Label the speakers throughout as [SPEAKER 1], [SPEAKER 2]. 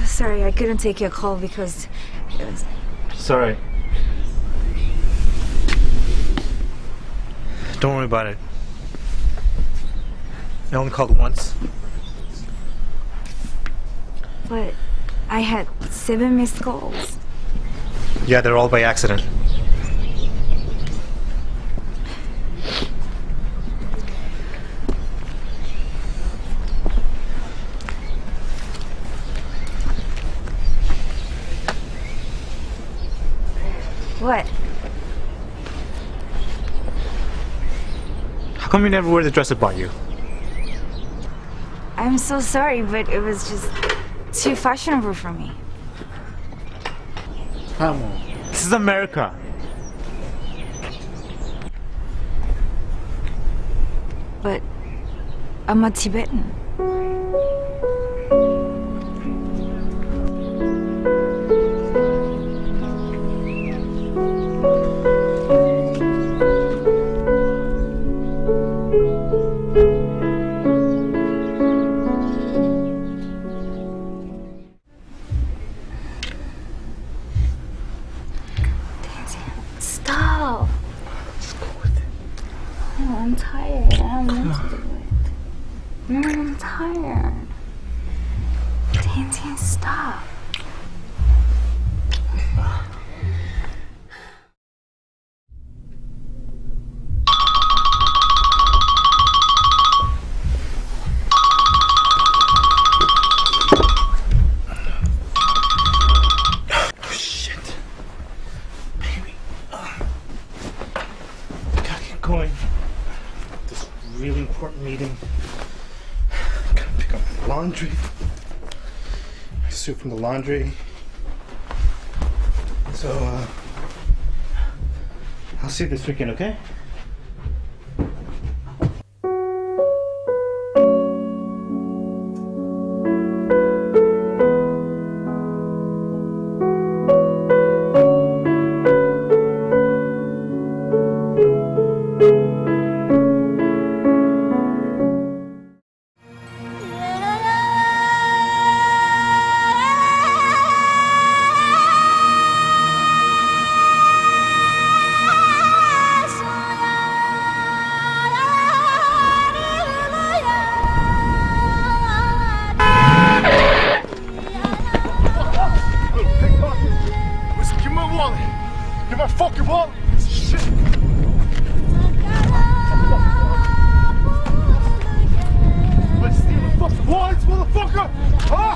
[SPEAKER 1] Sorry, I couldn't take your call because it was...
[SPEAKER 2] Sorry. Don't worry about it. I only called once.
[SPEAKER 1] But I had 7 missed calls.
[SPEAKER 2] Yeah, they're all by accident.
[SPEAKER 1] What?
[SPEAKER 2] How come you never wear the dress I bought you?
[SPEAKER 1] I'm so sorry, but it was just too fashionable for me.
[SPEAKER 2] Lhamo, this is America.
[SPEAKER 1] But I'm a Tibetan. Stop.
[SPEAKER 2] Let's go with it.
[SPEAKER 1] Oh, I'm tired. I don't want to do it. No, I'm tired. Tian, stop.
[SPEAKER 2] Going. This really important meeting. Gotta pick up my laundry. My suit from the laundry. So, I'll see you this weekend, okay?
[SPEAKER 3] Give my fucking wallet! Shit! Let's steal the fucking wallets, motherfucker! Huh?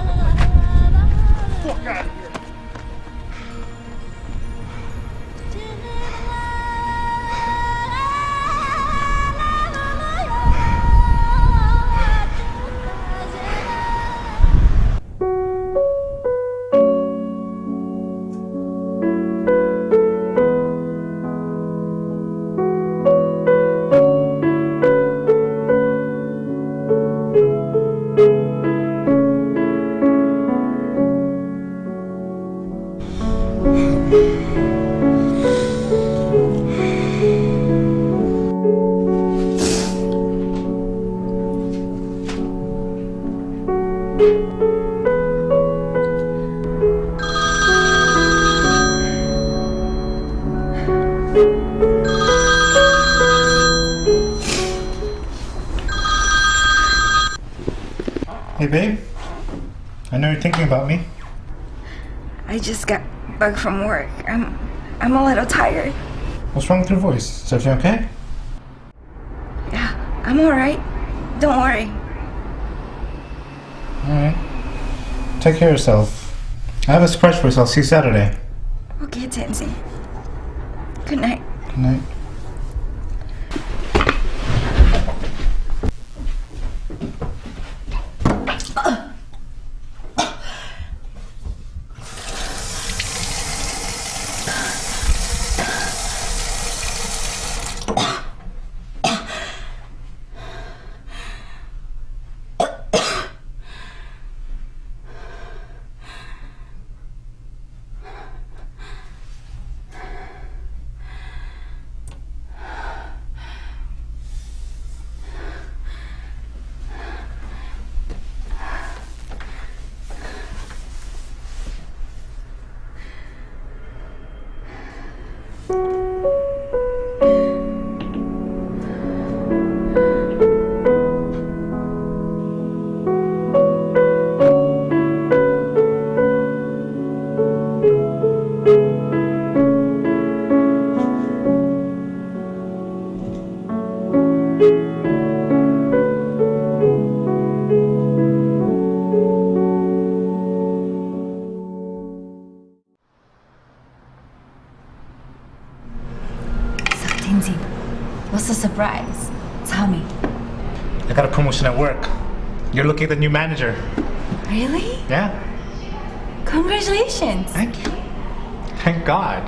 [SPEAKER 3] Fuck out of here!
[SPEAKER 2] Hey, babe. I know you're thinking about me.
[SPEAKER 1] I just got back from work. I'm a little tired.
[SPEAKER 2] What's wrong with your voice? Is everything okay?
[SPEAKER 1] Yeah, I'm alright. Don't worry.
[SPEAKER 2] Alright. Take care of yourself. I have a surprise for you, so I'll see you Saturday.
[SPEAKER 1] Okay, Tenzin. Good night.
[SPEAKER 2] Good night.
[SPEAKER 1] What's the surprise? Tell me.
[SPEAKER 2] I got a promotion at work. You're looking at the new manager.
[SPEAKER 1] Really?
[SPEAKER 2] Yeah.
[SPEAKER 1] Congratulations.
[SPEAKER 2] Thank you. Thank God.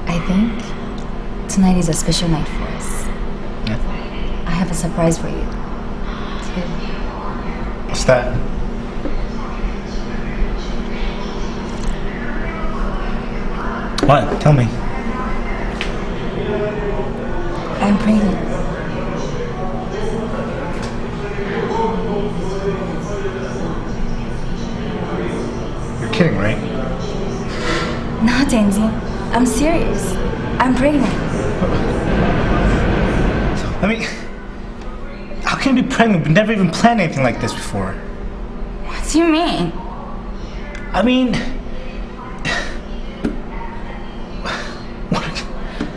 [SPEAKER 1] I think tonight is a special night for us.
[SPEAKER 2] Yeah.
[SPEAKER 1] I have a surprise for you. Too.
[SPEAKER 2] What's that? What? Tell me.
[SPEAKER 1] I'm pregnant.
[SPEAKER 2] You're kidding, right?
[SPEAKER 1] No, Tenzin. I'm serious. I'm pregnant.
[SPEAKER 2] I mean, how can you be pregnant? We've never even planned anything like this before.
[SPEAKER 1] What do you mean?
[SPEAKER 2] I mean...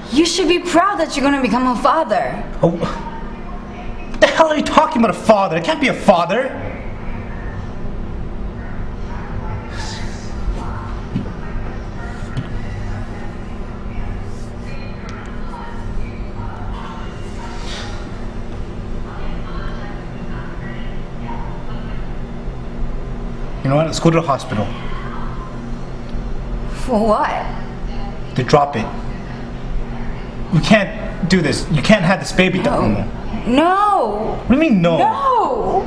[SPEAKER 1] You should be proud that you're gonna become a father.
[SPEAKER 2] Oh, what the hell are you talking about, a father? I can't be a father. You know what? Let's go to the hospital.
[SPEAKER 1] For what?
[SPEAKER 2] To drop it. You can't do this. You can't have this baby.
[SPEAKER 1] No. No.
[SPEAKER 2] What do you mean no?
[SPEAKER 1] No.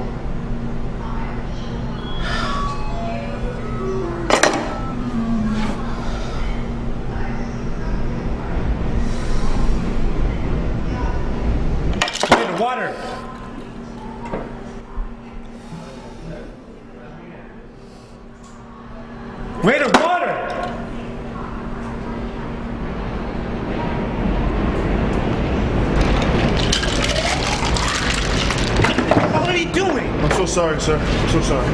[SPEAKER 2] Waiter, water. Waiter, water. What are you doing?
[SPEAKER 3] I'm so sorry, sir. I'm so sorry.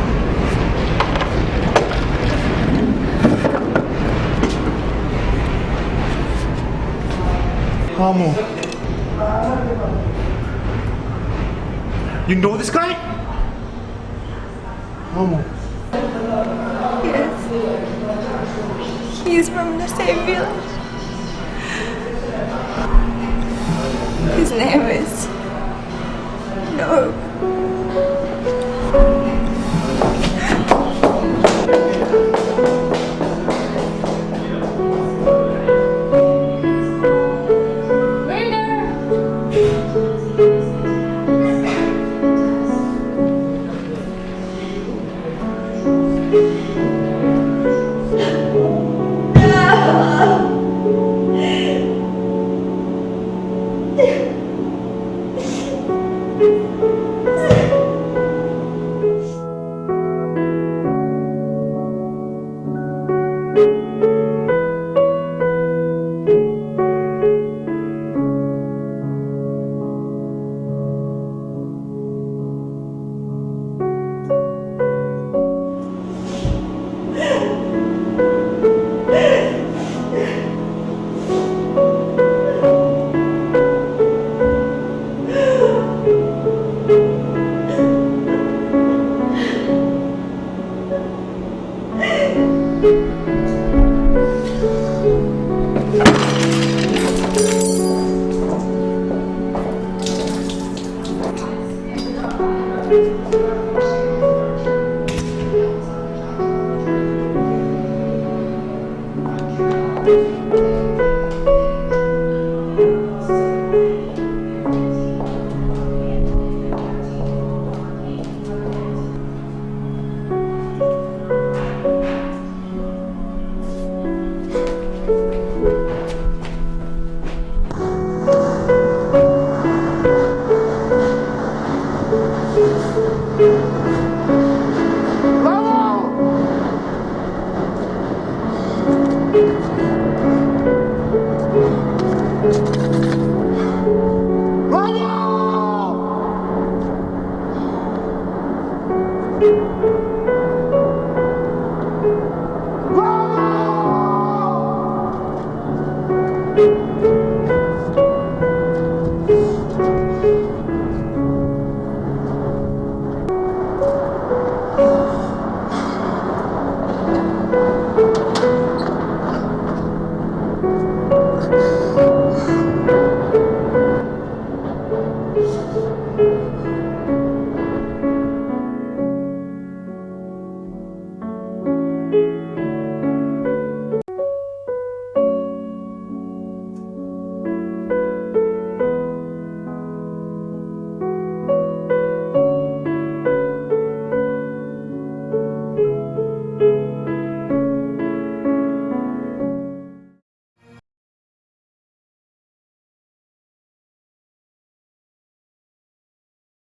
[SPEAKER 3] Lhamo.
[SPEAKER 2] You know this guy?
[SPEAKER 3] Lhamo.
[SPEAKER 1] Yes. He's from the same village. His name is... No.
[SPEAKER 3] Fuck.